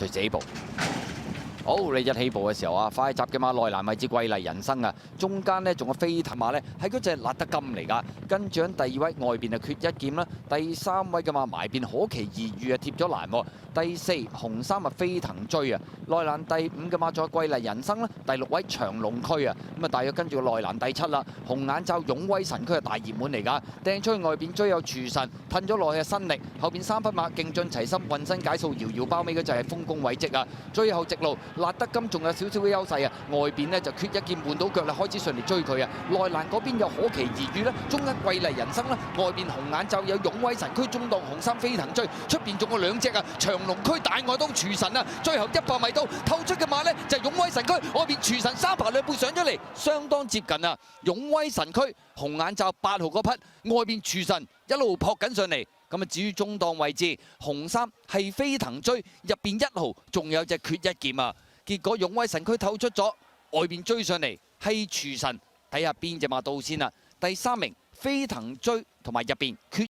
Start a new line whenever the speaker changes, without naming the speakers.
隨時起步。好，你一起步嘅時候啊，快閘嘅馬內欄位置貴麗人生啊，中間呢仲有飛騰馬呢，係嗰隻辣德金嚟㗎。跟住喺第2位外邊啊缺一劍啦，第3位嘅馬埋邊可期而遇啊貼咗欄喎。第4紅衫啊飛騰追啊，內欄第5嘅馬再貴麗人生啦，第6位長龍區啊，咁啊大約跟住內欄第7啦，紅眼罩勇威神區係大熱門嚟㗎，掟出去外邊追有廚神，褪咗落去係新力，後邊3匹馬勁進齊心，渾身解數遙遙包尾嗰就係豐功偉績啊，最後直路。辣德金仲有少少嘅優勢啊，外邊呢就缺一劍換到腳啦，開始順利追佢啊。內欄嗰邊有可期而遇啦，中間貴麗人生啦，外邊紅眼罩有勇威神區中檔紅衫飛騰追，出邊仲有2隻啊，長龍區大外刀廚神啊，最後100米到透出嘅馬呢就係勇威神區，外邊廚神3爬2倍上咗嚟，相當接近啊。勇威神區紅眼罩8號嗰匹，外邊廚神一路撲緊上嚟。咁啊，至於中檔位置，紅衫係飛騰追，入邊1號仲有隻缺一劍啊！結果勇威神區透出咗，外邊追上嚟係廚神，睇下邊隻馬到先啦。第3名飛騰追同埋入邊缺